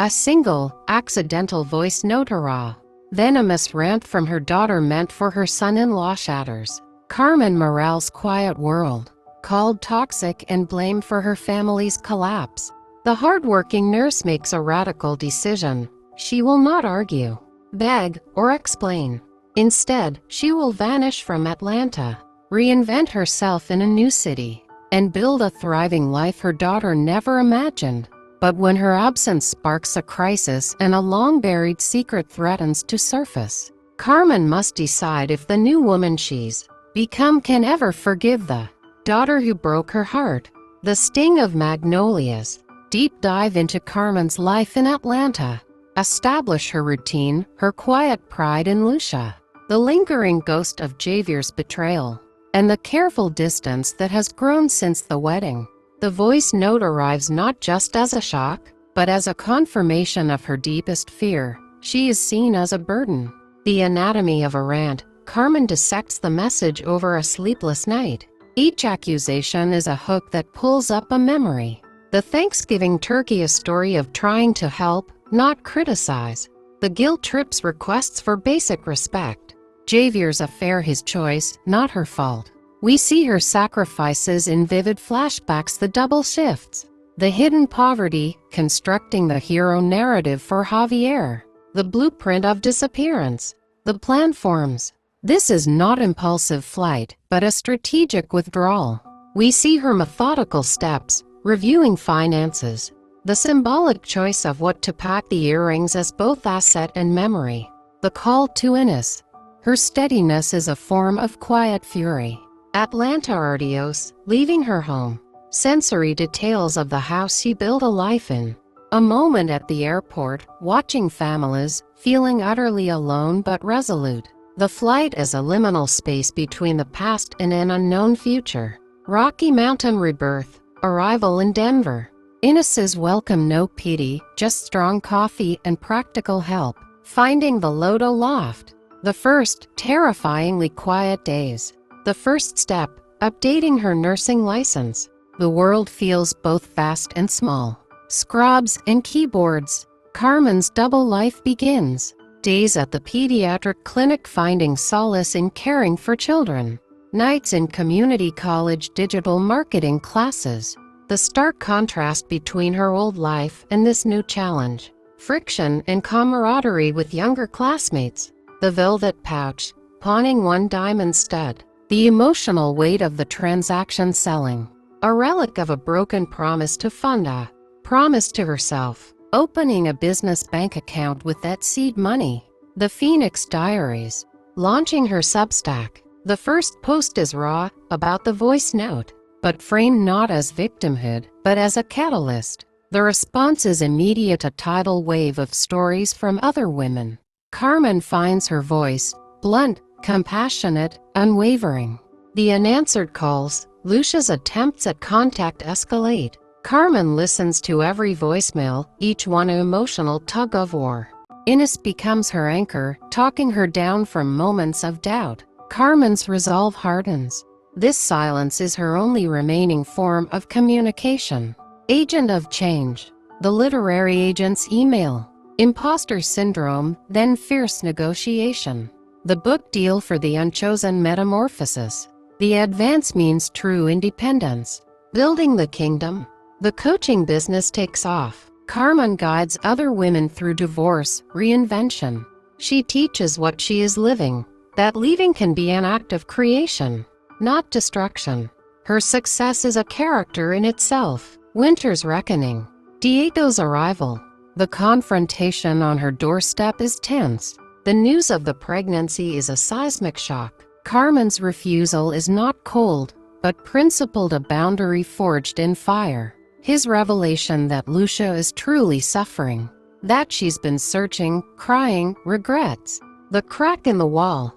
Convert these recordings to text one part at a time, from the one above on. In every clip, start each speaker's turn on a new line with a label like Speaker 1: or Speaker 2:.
Speaker 1: A single, accidental voice note hurrah. Venomous rant from her daughter meant for her son-in-law shatters Carmen Morel's quiet world, called toxic and blamed for her family's collapse. The hardworking nurse makes a radical decision. She will not argue, beg, or explain. Instead, she will vanish from Atlanta, reinvent herself in a new city, and build a thriving life her daughter never imagined. But when her absence sparks a crisis and a long-buried secret threatens to surface, Carmen must decide if the new woman she's become can ever forgive the daughter who broke her heart. The Sting of Magnolias. Deep dive into Carmen's life in Atlanta. Establish her routine, her quiet pride in Lucia, the lingering ghost of Javier's betrayal, and the careful distance that has grown since the wedding. The voice note arrives not just as a shock, but as a confirmation of her deepest fear. She is seen as a burden. The anatomy of a rant. Carmen dissects the message over a sleepless night. Each accusation is a hook that pulls up a memory. The Thanksgiving turkey, a story of trying to help, not criticize. The guilt trips requests for basic respect. Javier's affair, his choice, not her fault. We see her sacrifices in vivid flashbacks, the double shifts. The hidden poverty, constructing the hero narrative for Javier. The blueprint of disappearance. The plan forms. This is not impulsive flight, but a strategic withdrawal. We see her methodical steps, reviewing finances. The symbolic choice of what to pack, the earrings as both asset and memory. The call to Innes. Her steadiness is a form of quiet fury. Atlanta Ardios, leaving her home. Sensory details of the house she built a life in. A moment at the airport, watching families, feeling utterly alone but resolute. The flight as a liminal space between the past and an unknown future. Rocky Mountain rebirth. Arrival in Denver. Innes's welcome, no pity, just strong coffee and practical help. Finding the Lodo loft. The first, terrifyingly quiet days. The first step, updating her nursing license. The world feels both vast and small. Scrubs and keyboards. Carmen's double life begins. Days at the pediatric clinic, finding solace in caring for children. Nights in community college digital marketing classes. The stark contrast between her old life and this new challenge. Friction and camaraderie with younger classmates. The velvet pouch, pawning one diamond stud. The emotional weight of the transaction selling. A relic of a broken promise to fund a promise to herself. Opening a business bank account with that seed money. The Phoenix Diaries. Launching her Substack. The first post is raw, about the voice note, but framed not as victimhood, but as a catalyst. The response is immediate, a tidal wave of stories from other women. Carmen finds her voice, blunt, compassionate, unwavering. The unanswered calls. Lucia's attempts at contact escalate. Carmen listens to every voicemail, each one an emotional tug-of-war. Innes becomes her anchor, talking her down from moments of doubt. Carmen's resolve hardens. This silence is her only remaining form of communication. Agent of change. The literary agent's email. Imposter syndrome, then fierce negotiation. The book deal for the unchosen metamorphosis. The advance means true independence. Building the kingdom. The coaching business takes off. Carmen guides other women through divorce, reinvention. She teaches what she is living, that leaving can be an act of creation, not destruction. Her success is a character in itself. Winter's reckoning. Diego's arrival. The confrontation on her doorstep is tense. The news of the pregnancy is a seismic shock. Carmen's refusal is not cold, but principled, a boundary forged in fire. His revelation that Lucia is truly suffering, that she's been searching, crying, regrets. The crack in the wall.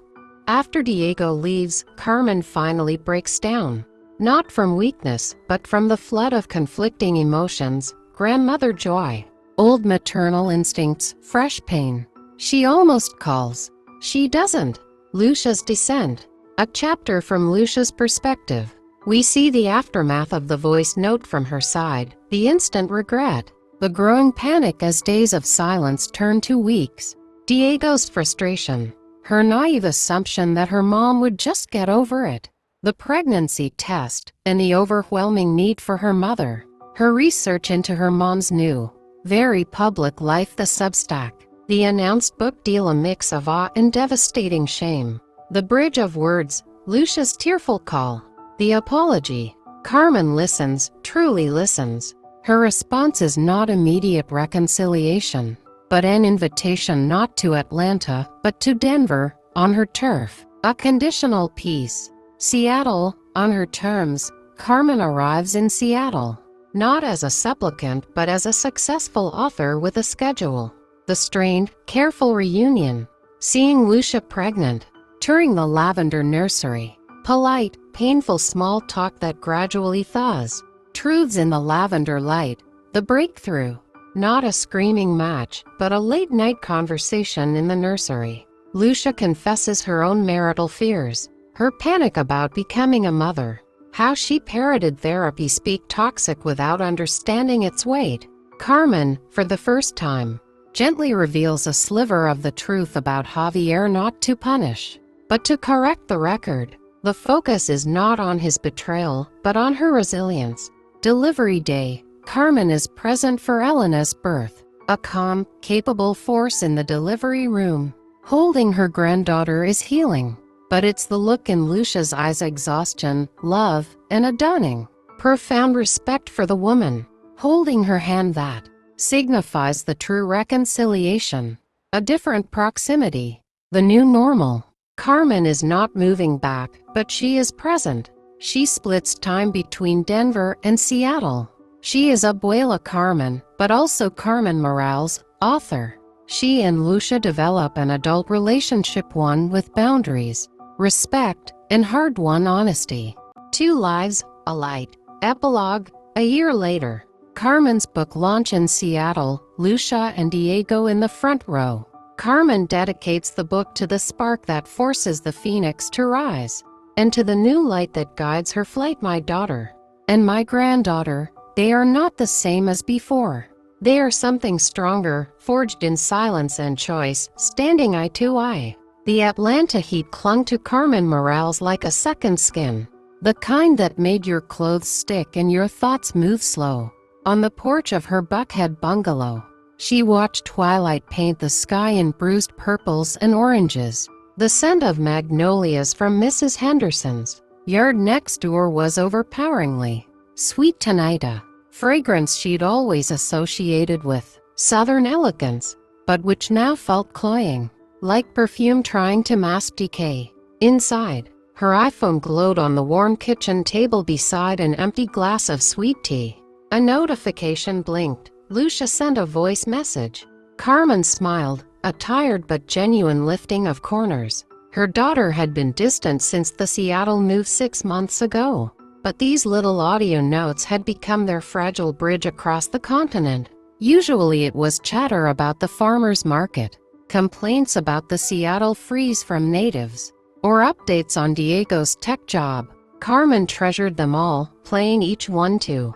Speaker 1: After Diego leaves, Carmen finally breaks down. Not from weakness, but from the flood of conflicting emotions. Grandmother joy, old maternal instincts, fresh pain. She almost calls. She doesn't. Lucia's descent. A chapter from Lucia's perspective. We see the aftermath of the voice note from her side, the instant regret. The growing panic as days of silence turn to weeks. Diego's frustration. Her naive assumption that her mom would just get over it. The pregnancy test and the overwhelming need for her mother. Her research into her mom's new, very public life, the Substack. The announced book deal, a mix of awe and devastating shame. The bridge of words, Lucia's tearful call. The apology. Carmen listens, truly listens. Her response is not immediate reconciliation, but an invitation not to Atlanta, but to Denver, on her turf. A conditional peace. Seattle, on her terms. Carmen arrives in Seattle, not as a supplicant but as a successful author with a schedule. The strained, careful reunion. Seeing Lucia pregnant. Touring the lavender nursery. Polite, painful small talk that gradually thaws. Truths in the lavender light. The breakthrough. Not a screaming match, but a late-night conversation in the nursery. Lucia confesses her own marital fears. Her panic about becoming a mother. How she parroted therapy speak toxic without understanding its weight. Carmen, for the first time, gently reveals a sliver of the truth about Javier, not to punish, but to correct the record. The focus is not on his betrayal, but on her resilience. Delivery day. Carmen is present for Elena's birth. A calm, capable force in the delivery room. Holding her granddaughter is healing. But it's the look in Lucia's eyes, exhaustion, love, and a dawning, profound respect for the woman. Holding her hand that signifies the true reconciliation. A different proximity. The new normal. Carmen is not moving back, but she is present. She splits time between Denver and Seattle. She is Abuela Carmen, but also Carmen Morales, author. She and Lucia develop an adult relationship, one with boundaries, respect, and hard-won honesty. 2 lives, a light. Epilogue. A year later. Carmen's book launch in Seattle, Lucia and Diego in the front row. Carmen dedicates the book to the spark that forces the phoenix to rise, and to the new light that guides her flight. My daughter and my granddaughter, they are not the same as before. They are something stronger, forged in silence and choice, standing eye to eye. The Atlanta heat clung to Carmen Morales like a second skin, the kind that made your clothes stick and your thoughts move slow. On the porch of her Buckhead bungalow, she watched twilight paint the sky in bruised purples and oranges. The scent of magnolias from Mrs. Henderson's yard next door was overpoweringly sweet tonight, a fragrance she'd always associated with Southern elegance, but which now felt cloying, like perfume trying to mask decay. Inside, her iPhone glowed on the warm kitchen table beside an empty glass of sweet tea. A notification blinked. Lucia sent a voice message. Carmen smiled, a tired but genuine lifting of corners. Her daughter had been distant since the Seattle move 6 months ago, but these little audio notes had become their fragile bridge across the continent. Usually it was chatter about the farmers market, complaints about the Seattle freeze from natives, or updates on Diego's tech job. Carmen treasured them all, playing each one 2-3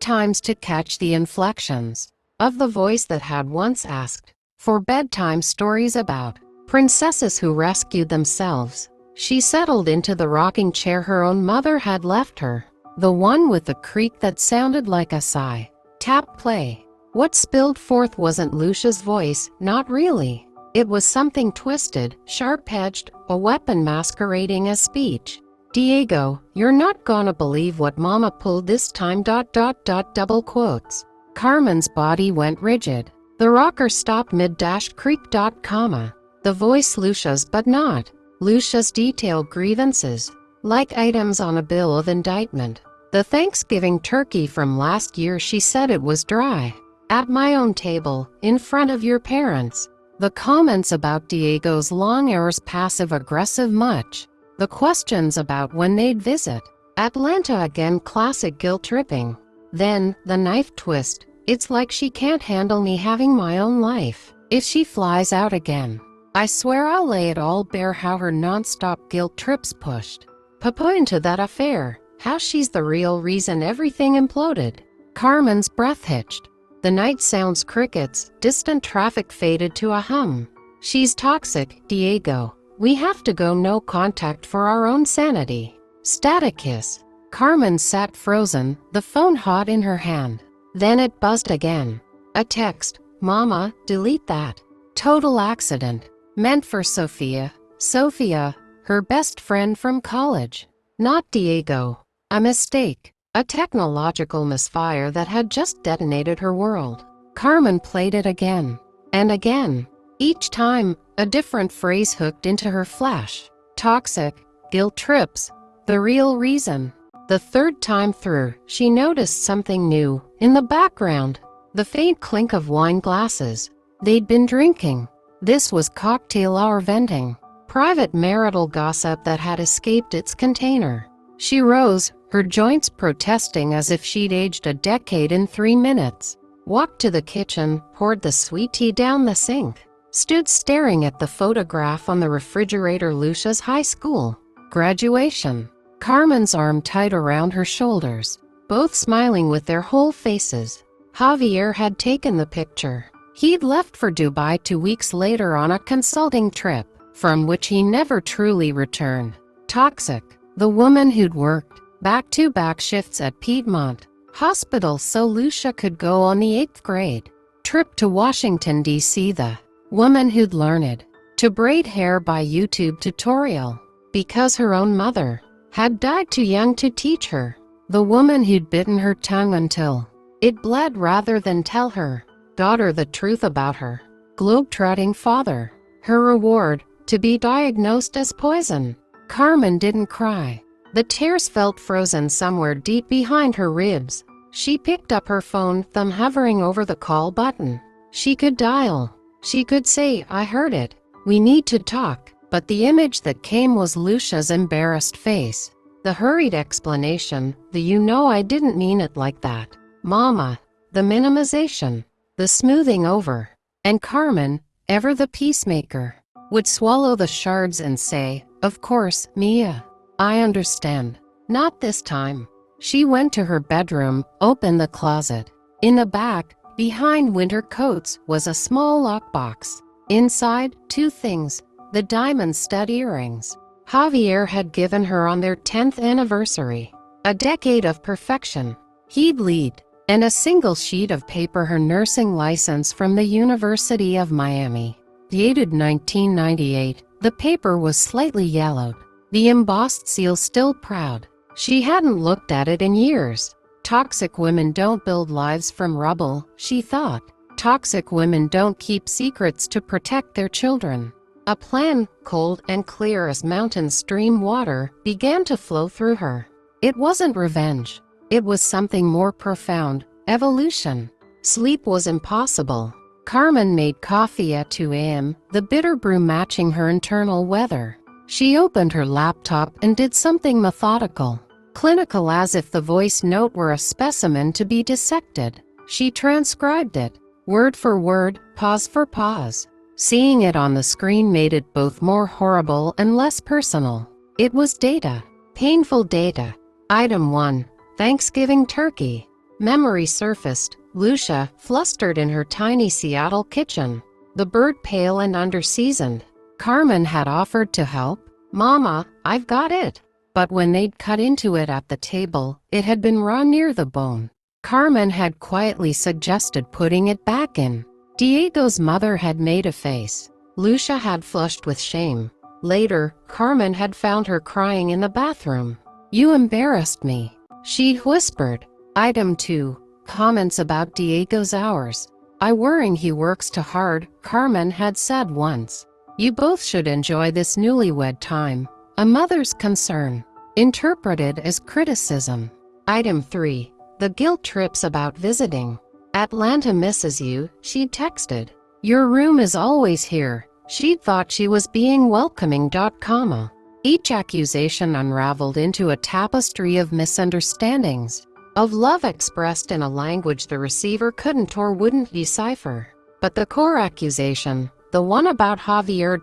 Speaker 1: times to catch the inflections of the voice that had once asked for bedtime stories about princesses who rescued themselves. She settled into the rocking chair her own mother had left her, the one with the creak that sounded like a sigh. Tap play. What spilled forth wasn't Lucia's voice, not really. It was something twisted, sharp-edged, a weapon masquerading as speech. Diego, you're not gonna believe what Mama pulled this time, ... double quotes. Carmen's body went rigid. The rocker stopped mid-creak ... comma. The voice Lucia's but not. Lucia's detailed grievances, like items on a bill of indictment. The Thanksgiving turkey from last year, she said it was dry. At my own table, in front of your parents. The comments about Diego's long hours, passive-aggressive much. The questions about when they'd visit Atlanta again, classic guilt-tripping. Then, the knife twist. It's like she can't handle me having my own life. If she flies out again, I swear I'll lay it all bare. How her non-stop guilt trips pushed Papa into that affair. How she's the real reason everything imploded. Carmen's breath hitched. The night sounds crickets, distant traffic faded to a hum. She's toxic, Diego. We have to go, no contact for our own sanity. Static kiss. Carmen sat frozen, the phone hot in her hand. Then it buzzed again. A text. Mama, delete that. Total accident. Meant for Sofia. Sofia, her best friend from college. Not Diego. A mistake. A technological misfire that had just detonated her world. Carmen played it again. And again. Each time, a different phrase hooked into her flash. Toxic. Guilt trips. The real reason. The third time through, she noticed something new. In the background. The faint clink of wine glasses. They'd been drinking. This was cocktail hour venting. Private marital gossip that had escaped its container. She rose, her joints protesting as if she'd aged a decade in 3 minutes. Walked to the kitchen, poured the sweet tea down the sink. Stood staring at the photograph on the refrigerator. Lucia's high school graduation. Carmen's arm tight around her shoulders. Both smiling with their whole faces. Javier had taken the picture. He'd left for Dubai 2 weeks later on a consulting trip, from which he never truly returned. Toxic. The woman who'd worked back-to-back shifts at Piedmont Hospital so Lucia could go on the 8th grade trip to Washington, D.C. The woman who'd learned to braid hair by YouTube tutorial because her own mother had died too young to teach her. The woman who'd bitten her tongue until it bled rather than tell her daughter the truth about her globe-trotting father. Her reward, to be diagnosed as poison. Carmen didn't cry. The tears felt frozen somewhere deep behind her ribs. She picked up her phone, thumb hovering over the call button. She could dial. She could say, I heard it. We need to talk. But the image that came was Lucia's embarrassed face. The hurried explanation, the you know I didn't mean it like that. Mama. The minimization. The smoothing over. And Carmen, ever the peacemaker, would swallow the shards and say, of course, Mia. I understand. Not this time. She went to her bedroom, opened the closet. In the back, behind winter coats, was a small lockbox. Inside, 2 things. The diamond stud earrings Javier had given her on their 10th anniversary. A decade of perfection. He'd lead. And a single sheet of paper, her nursing license from the University of Miami. Dated 1998. The paper was slightly yellowed. The embossed seal still proud. She hadn't looked at it in years. Toxic women don't build lives from rubble, she thought. Toxic women don't keep secrets to protect their children. A plan, cold and clear as mountain stream water, began to flow through her. It wasn't revenge. It was something more profound. Evolution. Sleep was impossible. Carmen made coffee at 2 a.m., the bitter brew matching her internal weather. She opened her laptop and did something methodical, clinical, as if the voice note were a specimen to be dissected. She transcribed it, word for word, pause for pause. Seeing it on the screen made it both more horrible and less personal. It was data. Painful data. Item 1. Thanksgiving turkey. Memory surfaced. Lucia, flustered in her tiny Seattle kitchen. The bird pale and under-seasoned. Carmen had offered to help. Mama, I've got it. But when they'd cut into it at the table, it had been raw near the bone. Carmen had quietly suggested putting it back in. Diego's mother had made a face. Lucia had flushed with shame. Later, Carmen had found her crying in the bathroom. You embarrassed me, she'd whispered. Item 2. Comments about Diego's hours. I worrying he works too hard, Carmen had said once. You both should enjoy this newlywed time. A mother's concern. Interpreted as criticism. Item 3. The guilt trips about visiting. Atlanta misses you, she'd texted. Your room is always here. She'd thought she was being welcoming. Comma. Each accusation unraveled into a tapestry of misunderstandings. Of love expressed in a language the receiver couldn't or wouldn't decipher. But the core accusation, the one about Javier.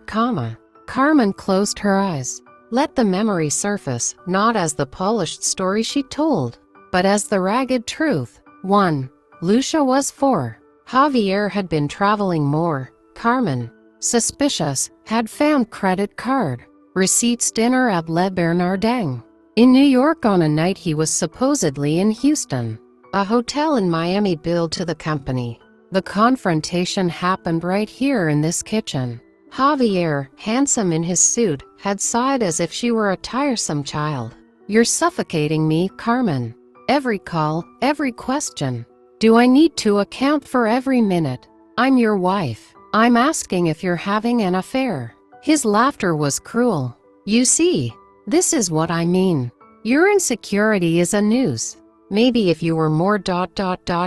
Speaker 1: Comma. Carmen closed her eyes. Let the memory surface, not as the polished story she told, but as the ragged truth. 1. Lucia was 4. Javier had been traveling more. Carmen, suspicious, had found credit card receipts, dinner at Le Bernardin in New York on a night he was supposedly in Houston. A hotel in Miami billed to the company. The confrontation happened right here in this kitchen. Javier, handsome in his suit, had sighed as if she were a tiresome child. "You're suffocating me, Carmen. Every call, every question. Do I need to account for every minute? I'm your wife. I'm asking if you're having an affair." His laughter was cruel. "You see, this is what I mean. Your insecurity is a noose. Maybe if you were more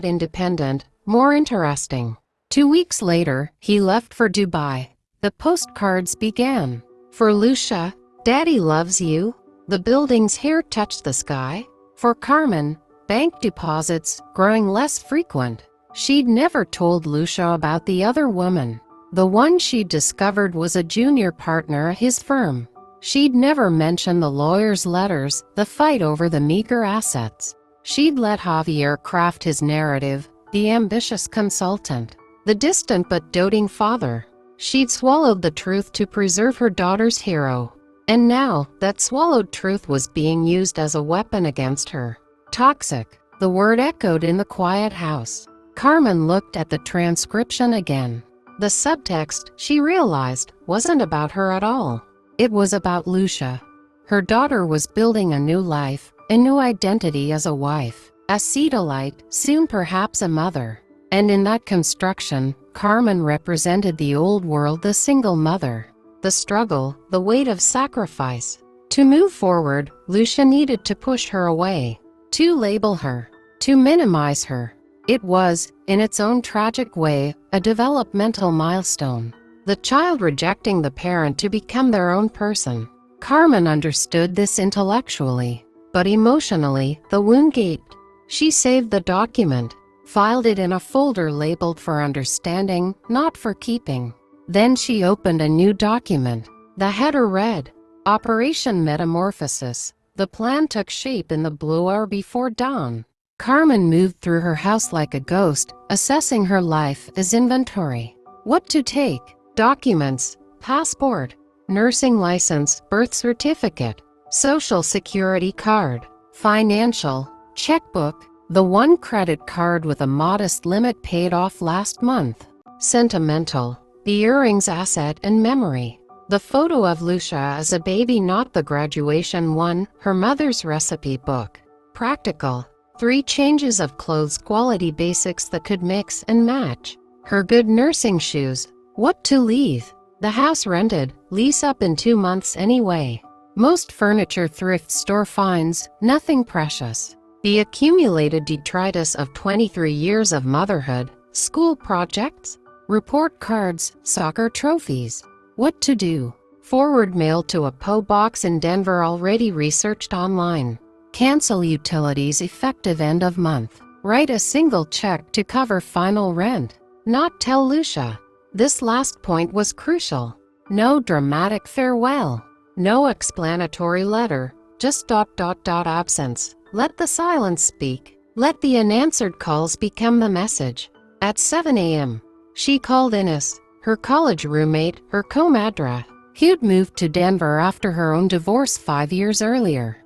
Speaker 1: independent, more interesting." 2 weeks later, he left for Dubai. The postcards began. For Lucia, "Daddy loves you." The building's hair touched the sky. For Carmen, bank deposits growing less frequent. She'd never told Lucia about the other woman. The one she'd discovered was a junior partner at his firm. She'd never mentioned the lawyer's letters, the fight over the meager assets. She'd let Javier craft his narrative, the ambitious consultant, the distant but doting father. She'd swallowed the truth to preserve her daughter's hero. And now, that swallowed truth was being used as a weapon against her. Toxic. The word echoed in the quiet house. Carmen looked at the transcription again. The subtext, she realized, wasn't about her at all. It was about Lucia. Her daughter was building a new life, a new identity as a wife, a Cetalite, soon perhaps a mother. And in that construction, Carmen represented the old world, the single mother. The struggle, the weight of sacrifice. To move forward, Lucia needed to push her away, to label her, to minimize her. It was, in its own tragic way, a developmental milestone. The child rejecting the parent to become their own person. Carmen understood this intellectually, but emotionally, the wound gaped. She saved the document, filed it in a folder labeled for understanding, not for keeping. Then she opened a new document. The header read, "Operation Metamorphosis." The plan took shape in the blue hour before dawn. Carmen moved through her house like a ghost, assessing her life as inventory. What to take? Documents, passport, nursing license, birth certificate, social security card, financial, checkbook. The one credit card with a modest limit paid off last month. Sentimental. The earrings, asset and memory. The photo of Lucia as a baby, not the graduation one. Her mother's recipe book. Practical. 3 changes of clothes, quality basics that could mix and match. Her good nursing shoes. What to leave? The house rented, lease up in 2 months anyway. Most furniture thrift store finds, nothing precious. The accumulated detritus of 23 years of motherhood, school projects, report cards, soccer trophies. What to do? Forward mail to a PO box in Denver already researched online. Cancel utilities effective end of month. Write a single check to cover final rent. Not tell Lucia. This last point was crucial. No dramatic farewell. No explanatory letter. Just ... absence. Let the silence speak. Let the unanswered calls become the message. At 7 a.m., she called Ines, her college roommate, her comadre, who'd moved to Denver after her own divorce 5 years earlier.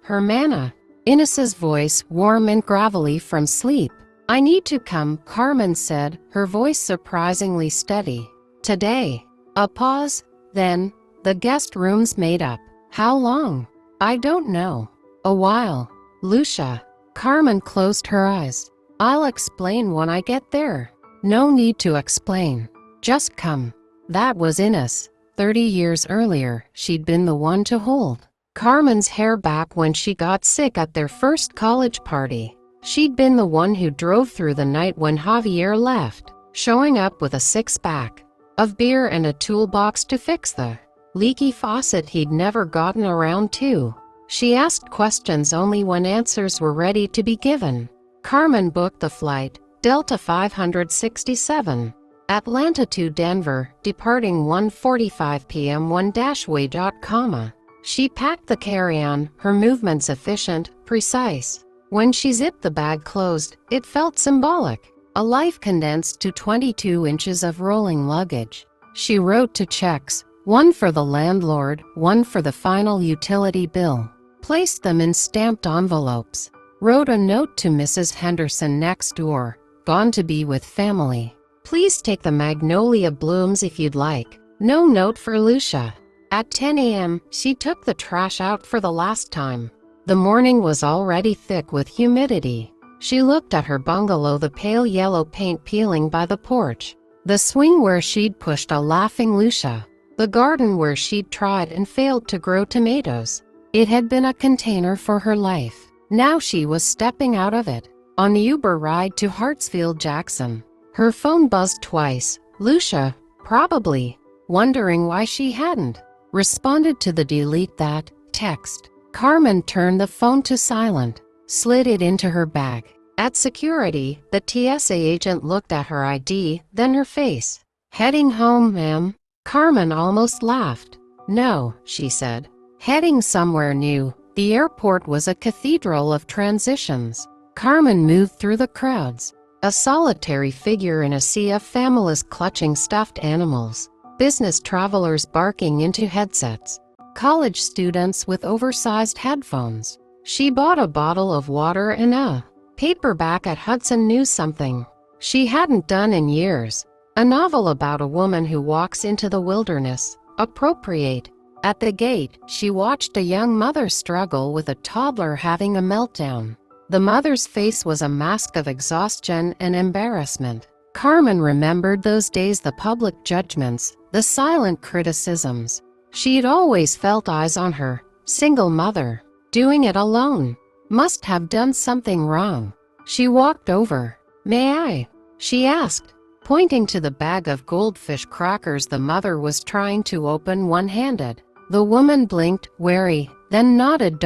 Speaker 1: Hermana. Ines's voice warm and gravelly from sleep. "I need to come," Carmen said, her voice surprisingly steady. "Today." A pause. Then, "The guest room's made up." "How long?" "I don't know." "A while." "Lucia." Carmen closed her eyes. "I'll explain when I get there." No need to explain. Just come. That was Ines. 30 years earlier, she'd been the one to hold Carmen's hair back when she got sick at their first college party. She'd been the one who drove through the night when Javier left, showing up with a 6-pack of beer and a toolbox to fix the leaky faucet he'd never gotten around to. She asked questions only when answers were ready to be given. Carmen booked the flight, Delta 567, Atlanta to Denver, departing 1:45 p.m. 1-way. She packed the carry-on, her movements efficient, precise. When she zipped the bag closed, it felt symbolic. A life condensed to 22 inches of rolling luggage. She wrote 2 checks, one for the landlord, one for the final utility bill. Placed them in stamped envelopes. Wrote a note to Mrs. Henderson next door. Gone to be with family. Please take the magnolia blooms if you'd like. No note for Lucia. At 10 a.m., she took the trash out for the last time. The morning was already thick with humidity. She looked at her bungalow, the pale yellow paint peeling by the porch. The swing where she'd pushed a laughing Lucia. The garden where she'd tried and failed to grow tomatoes. It had been a container for her life. Now she was stepping out of it. On the Uber ride to Hartsfield-Jackson. Her phone buzzed twice. Lucia, probably, wondering why she hadn't responded to the delete that text. Carmen turned the phone to silent, slid it into her bag. At security, the TSA agent looked at her ID, then her face. Heading home, ma'am? Carmen almost laughed. No, she said. Heading somewhere new. The airport was a cathedral of transitions. Carmen moved through the crowds. A solitary figure in a sea of families clutching stuffed animals. Business travelers barking into headsets. College students with oversized headphones. She bought a bottle of water and a paperback at Hudson News, something she hadn't done in years. A novel about a woman who walks into the wilderness. Appropriate. At the gate, she watched a young mother struggle with a toddler having a meltdown. The mother's face was a mask of exhaustion and embarrassment. Carmen remembered those days, the public judgments, the silent criticisms. She'd always felt eyes on her. Single mother. Doing it alone. Must have done something wrong. She walked over. May I? She asked, pointing to the bag of goldfish crackers the mother was trying to open one-handed. The woman blinked, wary, then nodded.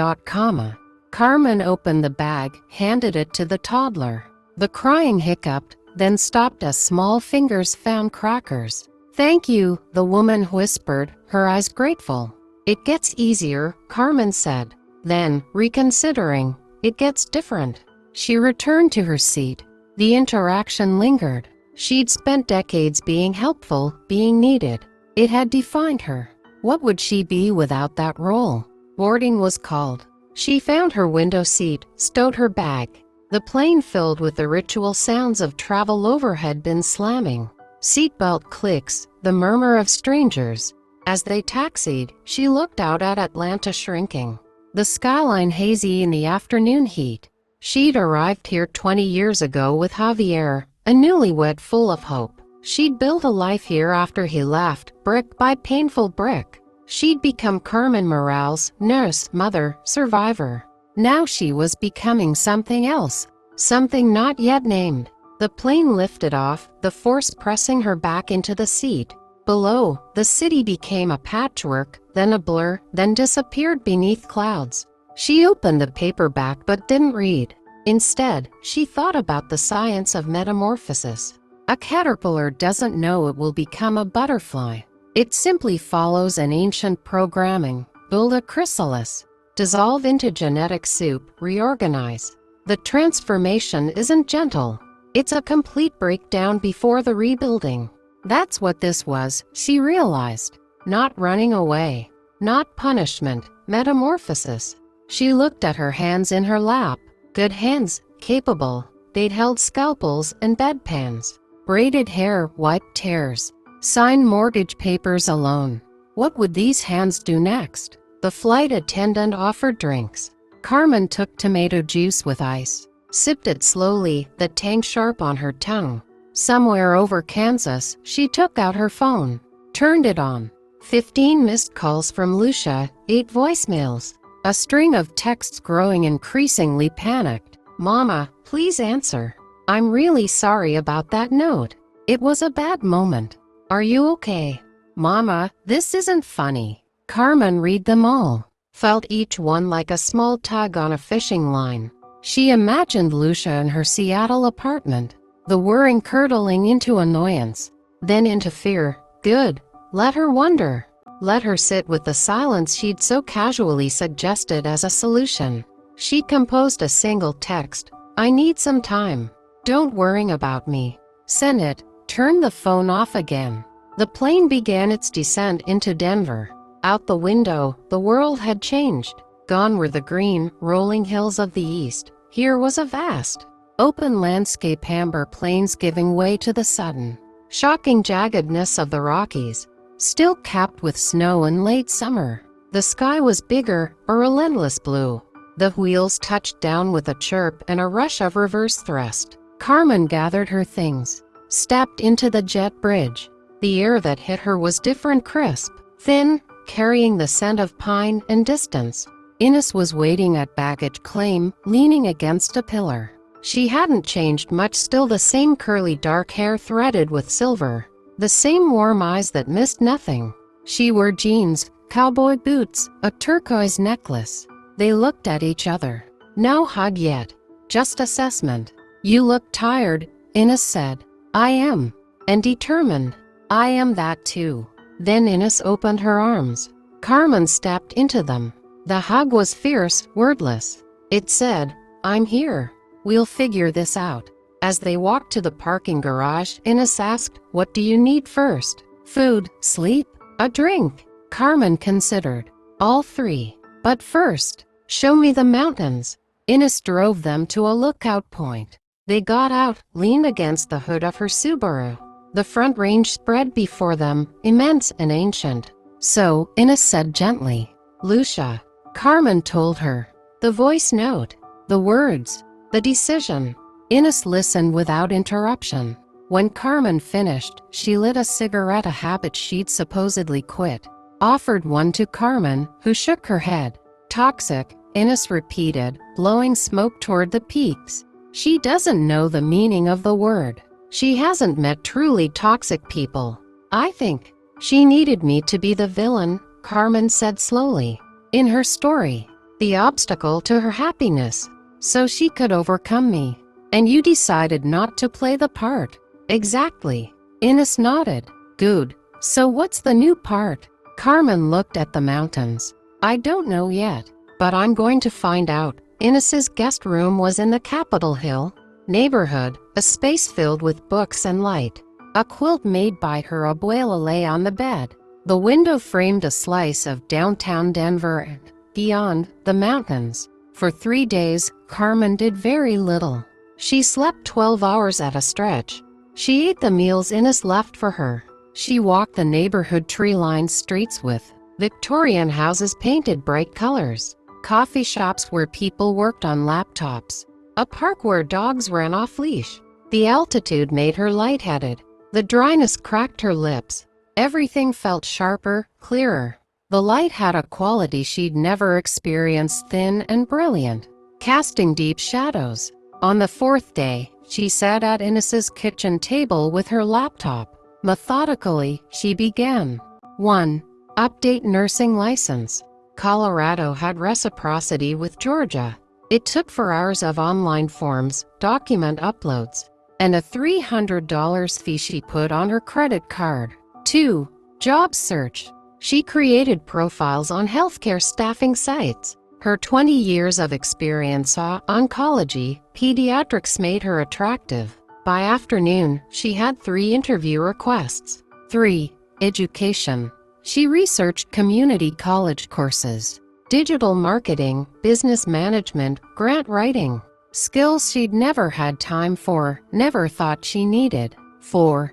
Speaker 1: Carmen opened the bag, handed it to the toddler. The crying hiccuped, then stopped as small fingers found crackers. Thank you, the woman whispered, her eyes grateful. It gets easier, Carmen said. Then, reconsidering, it gets different. She returned to her seat. The interaction lingered. She'd spent decades being helpful, being needed. It had defined her. What would she be without that role? Boarding was called. She found her window seat, stowed her bag. The plane filled with the ritual sounds of travel overhead bin slamming. Seatbelt clicks, the murmur of strangers. As they taxied, she looked out at Atlanta shrinking. The skyline hazy in the afternoon heat. She'd arrived here 20 years ago with Javier, a newlywed full of hope. She'd built a life here after he left, brick by painful brick. She'd become Carmen Morales, nurse, mother, survivor. Now she was becoming something else, something not yet named. The plane lifted off, the force pressing her back into the seat. Below, the city became a patchwork, then a blur, then disappeared beneath clouds. She opened the paperback but didn't read. Instead, she thought about the science of metamorphosis. A caterpillar doesn't know it will become a butterfly. It simply follows an ancient programming. Build a chrysalis. Dissolve into genetic soup, reorganize. The transformation isn't gentle. It's a complete breakdown before the rebuilding. That's what this was, she realized. Not running away. Not punishment, metamorphosis. She looked at her hands in her lap. Good hands, capable. They'd held scalpels and bedpans. Braided hair, wiped tears. Signed mortgage papers alone. What would these hands do next? The flight attendant offered drinks. Carmen took tomato juice with ice. Sipped it slowly, the tang sharp on her tongue. Somewhere over Kansas, she took out her phone. Turned it on. 15 missed calls from Lucia, 8 voicemails. A string of texts growing increasingly panicked. Mama, please answer. I'm really sorry about that note. It was a bad moment. Are you okay? Mama, this isn't funny. Carmen read them all. Felt each one like a small tug on a fishing line. She imagined Lucia in her Seattle apartment. The whirring curdling into annoyance. Then into fear. Good. Let her wonder. Let her sit with the silence she'd so casually suggested as a solution. She composed a single text. I need some time. Don't worry about me. Send it. Turn the phone off again. The plane began its descent into Denver. Out the window, the world had changed. Gone were the green, rolling hills of the east. Here was a vast, open landscape, amber plains giving way to the sudden, shocking jaggedness of the Rockies, still capped with snow in late summer. The sky was bigger, a relentless blue. The wheels touched down with a chirp and a rush of reverse thrust. Carmen gathered her things, stepped into the jet bridge. The air that hit her was different, crisp, thin, carrying the scent of pine and distance. Ines was waiting at baggage claim, leaning against a pillar. She hadn't changed much, still the same curly dark hair threaded with silver, the same warm eyes that missed nothing. She wore jeans, cowboy boots, a turquoise necklace. They looked at each other. No hug yet, just assessment. You look tired, Ines said. I am. And determined. I am that too. Then Ines opened her arms. Carmen stepped into them. The hug was fierce, wordless. It said, I'm here. We'll figure this out. As they walked to the parking garage, Ines asked, what do you need first? Food, sleep, a drink? Carmen considered. All three. But first, show me the mountains. Ines drove them to a lookout point. They got out, leaned against the hood of her Subaru. The front range spread before them, immense and ancient. So, Ines said gently, Lucia. Carmen told her. The voice note, the words, the decision. Ines listened without interruption. When Carmen finished, she lit a cigarette, a habit she'd supposedly quit. Offered one to Carmen, who shook her head. Toxic, Ines repeated, blowing smoke toward the peaks. She doesn't know the meaning of the word. She hasn't met truly toxic people. I think she needed me to be the villain, Carmen said slowly. In her story, the obstacle to her happiness, so she could overcome me. And you decided not to play the part. Exactly. Ines nodded. Good. So what's the new part? Carmen looked at the mountains. I don't know yet, but I'm going to find out. Ines's guest room was in the Capitol Hill neighborhood, a space filled with books and light. A quilt made by her abuela lay on the bed. The window framed a slice of downtown Denver and, beyond, the mountains. For 3 days, Carmen did very little. She slept 12 hours at a stretch. She ate the meals Ines left for her. She walked the neighborhood tree-lined streets with Victorian houses painted bright colors, coffee shops where people worked on laptops, a park where dogs ran off-leash. The altitude made her lightheaded. The dryness cracked her lips. Everything felt sharper, clearer. The light had a quality she'd never experienced, thin and brilliant, casting deep shadows. On the 4th day, she sat at Ines's kitchen table with her laptop. Methodically, she began. 1. Update nursing license. Colorado had reciprocity with Georgia. It took 4 hours of online forms, document uploads, and a $300 fee she put on her credit card. 2. Job search. She created profiles on healthcare staffing sites. Her 20 years of experience saw oncology, pediatrics made her attractive. By afternoon, she had 3 interview requests. 3. Education. She researched community college courses, digital marketing, business management, grant writing. Skills she'd never had time for, never thought she needed. 4.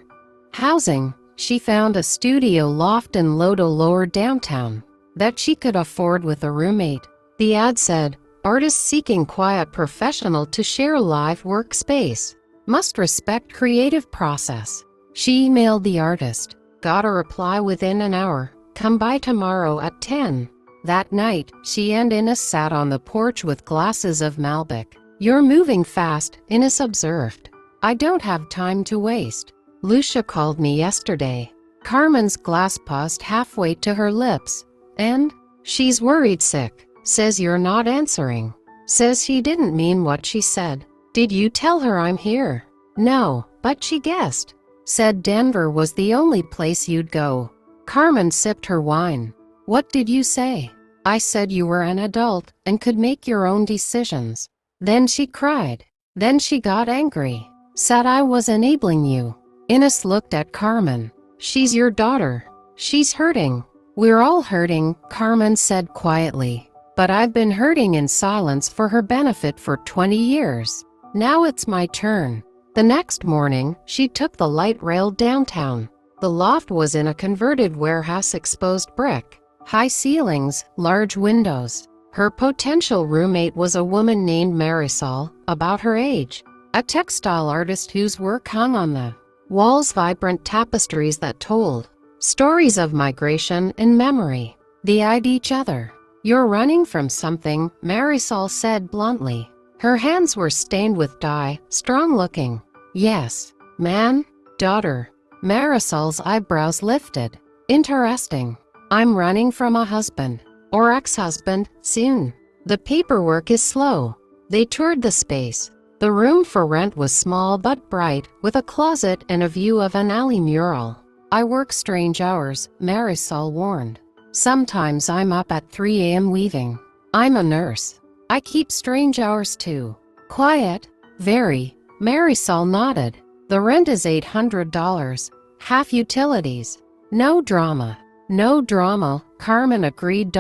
Speaker 1: Housing. She found a studio loft in Lodo Lower downtown that she could afford with a roommate. The ad said, artist seeking quiet professional to share live workspace. Must respect creative process. She emailed the artist. Got a reply within an hour. Come by tomorrow at 10. That night, she and Ines sat on the porch with glasses of Malbec. You're moving fast, Ines observed. I don't have time to waste. Lucia called me yesterday. Carmen's glass paused halfway to her lips. And? She's worried sick. Says you're not answering. Says she didn't mean what she said. Did you tell her I'm here? No, but she guessed. Said Denver was the only place you'd go. Carmen sipped her wine. What did you say? I said you were an adult and could make your own decisions. Then she cried. Then she got angry. Said I was enabling you. Ines looked at Carmen. She's your daughter. She's hurting. We're all hurting, Carmen said quietly. But I've been hurting in silence for her benefit for 20 years. Now it's my turn. The next morning, she took the light rail downtown. The loft was in a converted warehouse, exposed brick, high ceilings, large windows. Her potential roommate was a woman named Marisol, about her age, a textile artist whose work hung on the walls, vibrant tapestries that told stories of migration and memory. They eyed each other. You're running from something, Marisol said bluntly. Her hands were stained with dye, strong-looking. Yes. Man? Daughter? Marisol's eyebrows lifted. Interesting. I'm running from a husband. Or ex-husband, soon. The paperwork is slow. They toured the space. The room for rent was small but bright, with a closet and a view of an alley mural. I work strange hours, Marisol warned. Sometimes I'm up at 3 a.m. weaving. I'm a nurse. I keep strange hours too. Quiet? Very. Marisol nodded. The rent is $800, half utilities. No drama. No drama, Carmen agreed.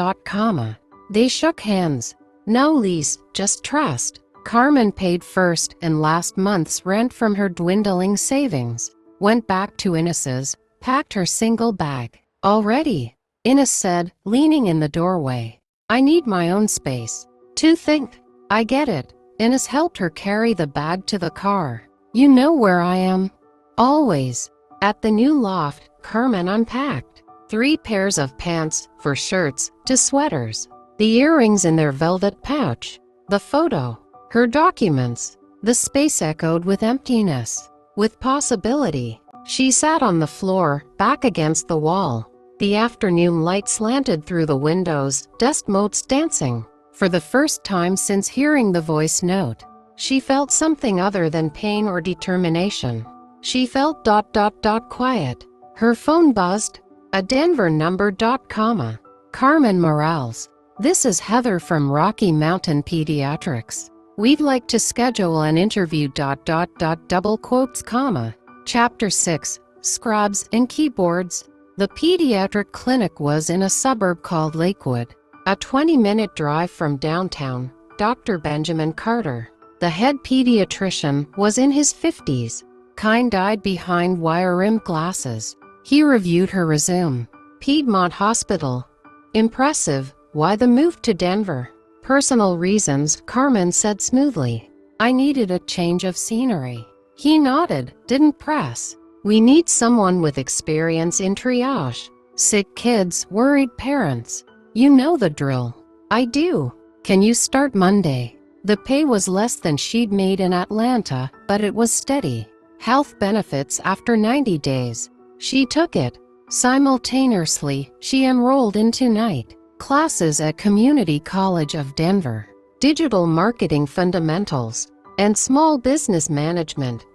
Speaker 1: They shook hands. No lease, just trust. Carmen paid first and last month's rent from her dwindling savings. Went back to Ines's, packed her single bag. Already? Ines said, leaning in the doorway. I need my own space. To think. I get it. Ines helped her carry the bag to the car. You know where I am? Always. At the new loft, Carmen unpacked 3 pairs of pants, for shirts, to sweaters. The earrings in their velvet pouch. The photo. Her documents. The space echoed with emptiness. With possibility. She sat on the floor, back against the wall. The afternoon light slanted through the windows, dust motes dancing. For the first time since hearing the voice note, she felt something other than pain or determination. She felt ... quiet. Her phone buzzed. A Denver number ... Carmen Morales. This is Heather from Rocky Mountain Pediatrics. We'd like to schedule an interview ... double quotes, Chapter 6. Scrubs and Keyboards. The pediatric clinic was in a suburb called Lakewood, a 20-minute drive from downtown. Dr. Benjamin Carter, the head pediatrician, was in his 50s, kind-eyed behind wire-rimmed glasses. He reviewed her resume. Piedmont Hospital. Impressive. Why the move to Denver? Personal reasons, Carmen said smoothly. I needed a change of scenery. He nodded, didn't press. We need someone with experience in triage. Sick kids, worried parents. You know the drill. I do. Can you start Monday? The pay was less than she'd made in Atlanta, but it was steady. Health benefits after 90 days. She took it. Simultaneously, she enrolled into night classes at Community College of Denver, digital marketing fundamentals, and small business management.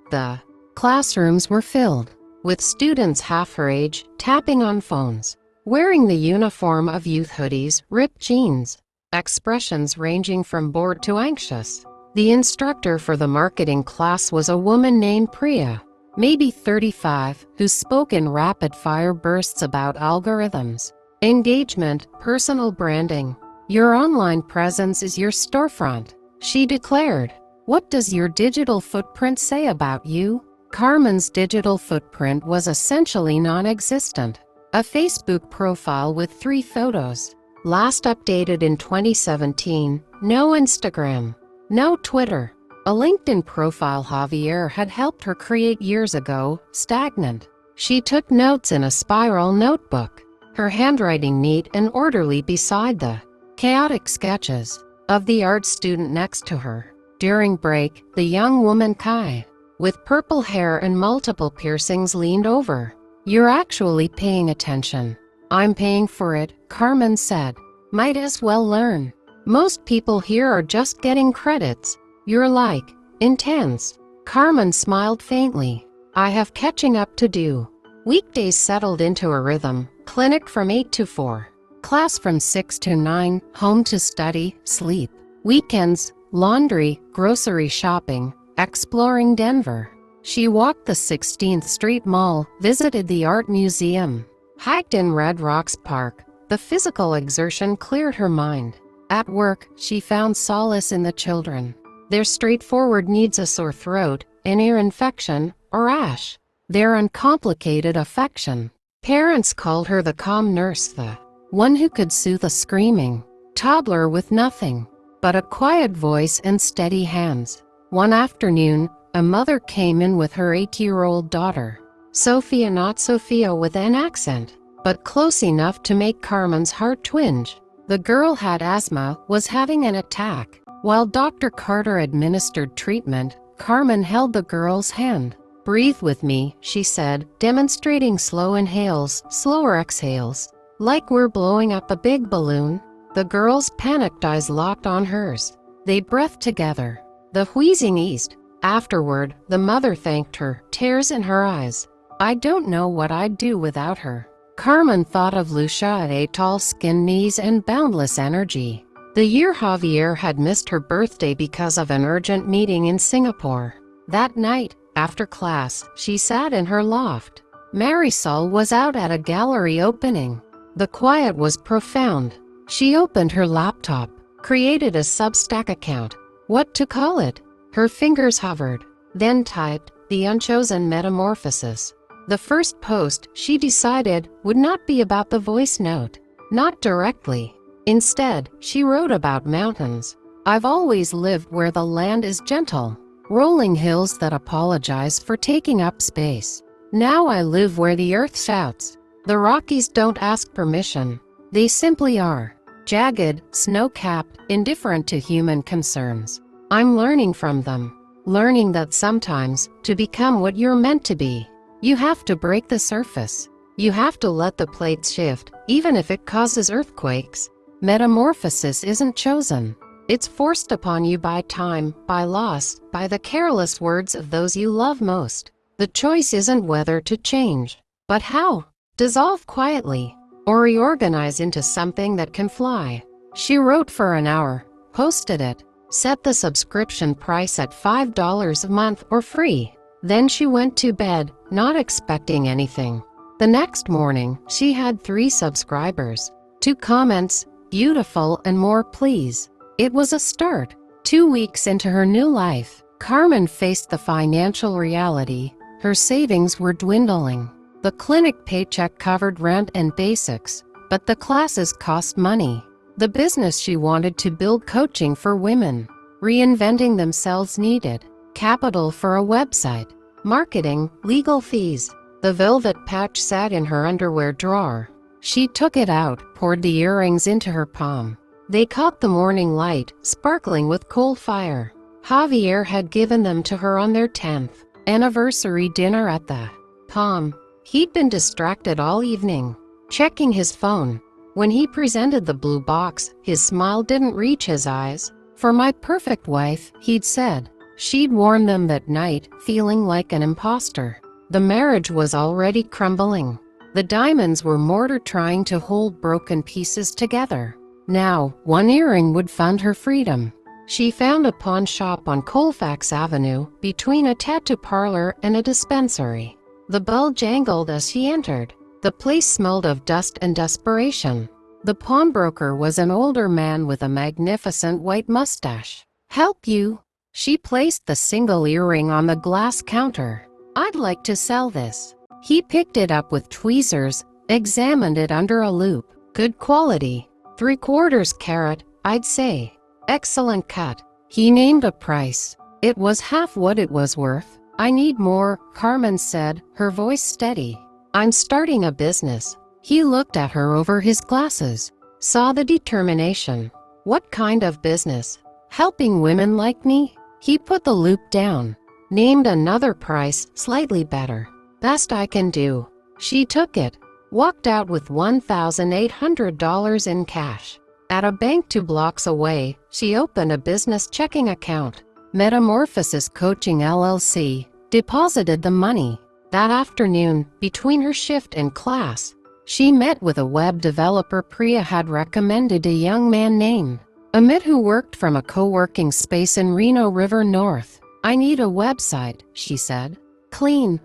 Speaker 1: The classrooms were filled with students half her age, tapping on phones, wearing the uniform of youth hoodies, ripped jeans, expressions ranging from bored to anxious. The instructor for the marketing class was a woman named Priya, maybe 35, who spoke in rapid-fire bursts about algorithms, engagement, personal branding. Your online presence is your storefront, she declared. What does your digital footprint say about you? Carmen's digital footprint was essentially non-existent. A Facebook profile with 3 photos, last updated in 2017, no Instagram, no Twitter. A LinkedIn profile Javier had helped her create years ago, stagnant. She took notes in a spiral notebook, her handwriting neat and orderly beside the chaotic sketches of the art student next to her. During break, the young woman Kai, with purple hair and multiple piercings, leaned over. You're actually paying attention. I'm paying for it, Carmen said. Might as well learn. Most people here are just getting credits. You're like, intense. Carmen smiled faintly. I have catching up to do. Weekdays settled into a rhythm, clinic from 8 to 4. class from 6 to 9, home to study, sleep. Weekends, laundry, grocery shopping, exploring Denver. She walked the 16th Street Mall, visited the art museum, hiked in Red Rocks Park. The physical exertion cleared her mind. At work, she found solace in the children. Their straightforward needs: a sore throat, an ear infection, or rash. Their uncomplicated affection. Parents called her the calm nurse, the one who could soothe a screaming toddler with nothing but a quiet voice and steady hands. One afternoon, a mother came in with her 8-year-old daughter. Sophia, not Sophia with an accent, but close enough to make Carmen's heart twinge. The girl had asthma, was having an attack. While Dr. Carter administered treatment, Carmen held the girl's hand. "Breathe with me," she said, demonstrating slow inhales, slower exhales. "Like we're blowing up a big balloon." The girl's panicked eyes locked on hers. They breathed together. The wheezing eased. Afterward, the mother thanked her, tears in her eyes. "I don't know what I'd do without her." Carmen thought of Lucia, a tall skin, knees, and boundless energy. The year Javier had missed her birthday because of an urgent meeting in Singapore. That night, after class, she sat in her loft. Marisol was out at a gallery opening. The quiet was profound. She opened her laptop, created a Substack account. What to call it? Her fingers hovered, then typed, "The Unchosen Metamorphosis." The first post, she decided, would not be about the voice note. Not directly. Instead, she wrote about mountains. "I've always lived where the land is gentle. Rolling hills that apologize for taking up space. Now I live where the earth shouts. The Rockies don't ask permission. They simply are. Jagged, snow-capped, indifferent to human concerns. I'm learning from them. Learning that sometimes, to become what you're meant to be, you have to break the surface. You have to let the plates shift, even if it causes earthquakes. Metamorphosis isn't chosen. It's forced upon you by time, by loss, by the careless words of those you love most. The choice isn't whether to change, but how. Dissolve quietly, or reorganize into something that can fly." She wrote for an hour, posted it, set the subscription price at $5 a month or free. Then she went to bed, not expecting anything. The next morning, she had 3 subscribers. 2 comments, "Beautiful," and "More please." It was a start. 2 weeks into her new life, Carmen faced the financial reality. Her savings were dwindling. The clinic paycheck covered rent and basics, but the classes cost money. The business she wanted to build, coaching for women, reinventing themselves, needed capital for a website, marketing, legal fees. The velvet patch sat in her underwear drawer. She took it out, poured the earrings into her palm. They caught the morning light, sparkling with coal fire. Javier had given them to her on their 10th anniversary dinner at the Palm. He'd been distracted all evening, checking his phone. When he presented the blue box, his smile didn't reach his eyes. "For my perfect wife," he'd said. She'd worn them that night, feeling like an imposter. The marriage was already crumbling. The diamonds were mortar trying to hold broken pieces together. Now, one earring would fund her freedom. She found a pawn shop on Colfax Avenue, between a tattoo parlor and a dispensary. The bell jangled as she entered. The place smelled of dust and desperation. The pawnbroker was an older man with a magnificent white mustache. "Help you?" She placed the single earring on the glass counter. "I'd like to sell this." He picked it up with tweezers, examined it under a loupe. "Good quality. 3/4 carat, I'd say. Excellent cut." He named a price. "It was half what it was worth." "I need more," Carmen said, her voice steady. "I'm starting a business." He looked at her over his glasses, saw the determination. "What kind of business?" "Helping women like me." He put the loupe down, named another price, slightly better. "Best I can do." She took it, walked out with $1,800 in cash. At a bank 2 blocks away, she opened a business checking account. Metamorphosis Coaching LLC, deposited the money. That afternoon, between her shift and class, She met with a web developer Priya had recommended, a young man named Amit who worked from a co-working space in Reno River North. "I need a website," she said. "Clean,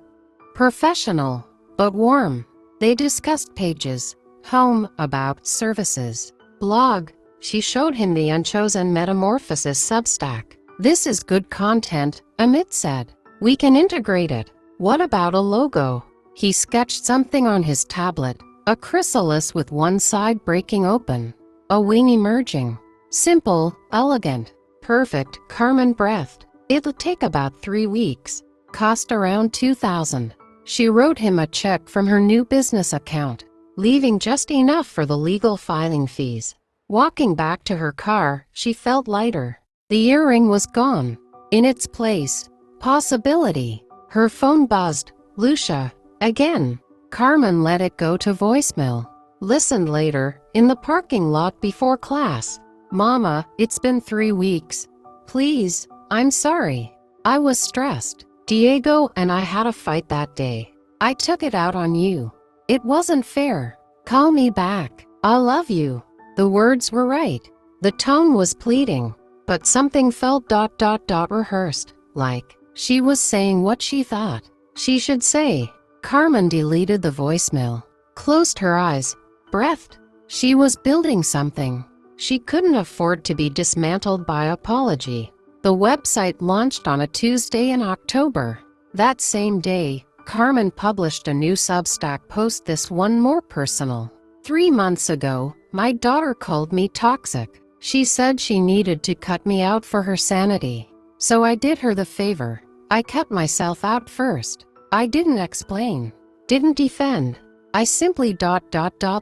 Speaker 1: professional, but warm." They discussed pages, home, about, services, blog. She showed him the Unchosen Metamorphosis Substack. "This is good content," Amit said. "We can integrate it. What about a logo?" He sketched something on his tablet, a chrysalis with one side breaking open, a wing emerging. Simple, elegant, perfect, Carmen breathed. "It'll take about 3 weeks. Cost around $2,000. She wrote him a check from her new business account, leaving just enough for the legal filing fees. Walking back to her car, she felt lighter. The earring was gone. In its place, possibility. Her phone buzzed. Lucia. Again. Carmen let it go to voicemail. Listened later, in the parking lot before class. "Mama, it's been 3 weeks. Please, I'm sorry. I was stressed. Diego and I had a fight that day. I took it out on you. It wasn't fair. Call me back. I love you." The words were right. The tone was pleading. But something felt rehearsed, like she was saying what she thought she should say. Carmen deleted the voicemail, closed her eyes, breathed. She was building something. She couldn't afford to be dismantled by apology. The website launched on a Tuesday in October. That same day, Carmen published a new Substack post, this one more personal. 3 months ago, my daughter called me toxic. She said she needed to cut me out for her sanity. So I did her the favor. I cut myself out first. I didn't explain, didn't defend. I simply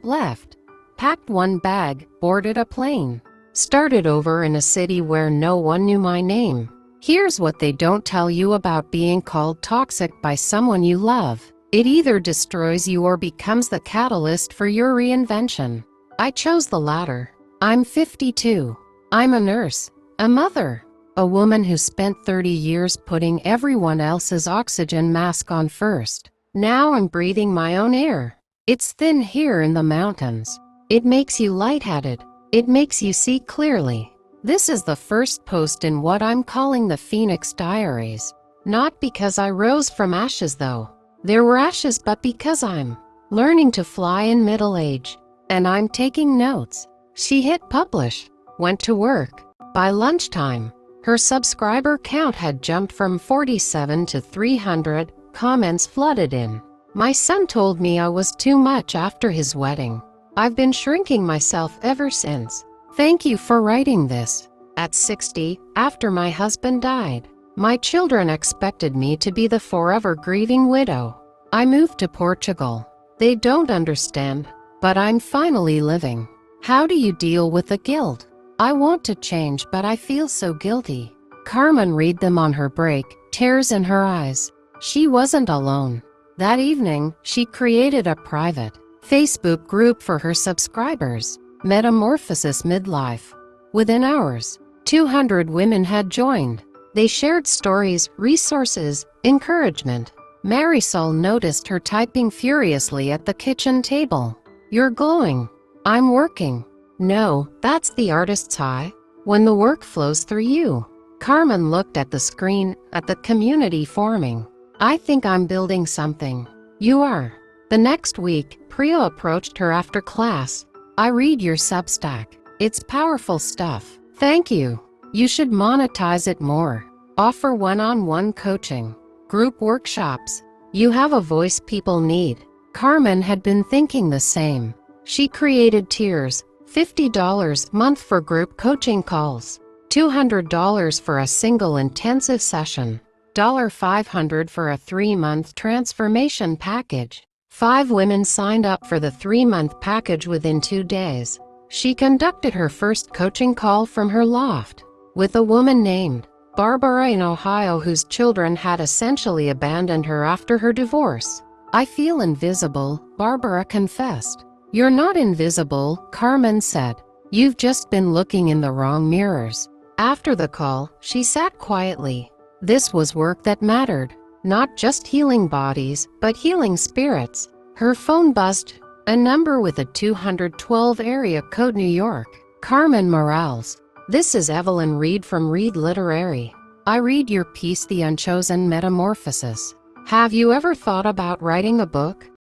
Speaker 1: left. Packed one bag, boarded a plane. Started over in a city where no one knew my name. Here's what they don't tell you about being called toxic by someone you love. It either destroys you or becomes the catalyst for your reinvention. I chose the latter. I'm 52. I'm a nurse, a mother, a woman who spent 30 years putting everyone else's oxygen mask on first. Now I'm breathing my own air. It's thin here in the mountains. It makes you lightheaded. It makes you see clearly. This is the first post in what I'm calling the Phoenix Diaries. Not because I rose from ashes though. There were ashes, but because I'm learning to fly in middle age. And I'm taking notes. She hit publish, went to work. By lunchtime, her subscriber count had jumped from 47 to 300. Comments flooded in. My son told me I was too much after his wedding. I've been shrinking myself ever since. Thank you for writing this. At 60, after my husband died, my children expected me to be the forever grieving widow. I moved to Portugal. They don't understand, but I'm finally living. How do you deal with the guilt? I want to change, but I feel so guilty. Carmen read them on her break, tears in her eyes. She wasn't alone. That evening, she created a private Facebook group for her subscribers, Metamorphosis Midlife. Within hours, 200 women had joined. They shared stories, resources, encouragement. Marisol noticed her typing furiously at the kitchen table. "You're glowing." "I'm working." "No, that's the artist's eye. When the work flows through you." Carmen looked at the screen, at the community forming. "I think I'm building something." "You are." The next week, Priya approached her after class. "I read your Substack. It's powerful stuff. Thank you. You should monetize it more. Offer one-on-one coaching, group workshops. You have a voice people need." Carmen had been thinking the same. She created tiers, $50 a month for group coaching calls, $200 for a single intensive session, $500 for a 3-month transformation package. 5 women signed up for the 3-month package within 2 days. She conducted her first coaching call from her loft with a woman named Barbara in Ohio whose children had essentially abandoned her after her divorce. "I feel invisible," Barbara confessed. "You're not invisible," Carmen said. "You've just been looking in the wrong mirrors." After the call, she sat quietly. This was work that mattered. Not just healing bodies, but healing spirits. Her phone buzzed. A number with a 212 area code, New York. Carmen Morales. This is Evelyn Reed from Reed Literary. I read your piece, The Unchosen Metamorphosis. Have you ever thought about writing a book?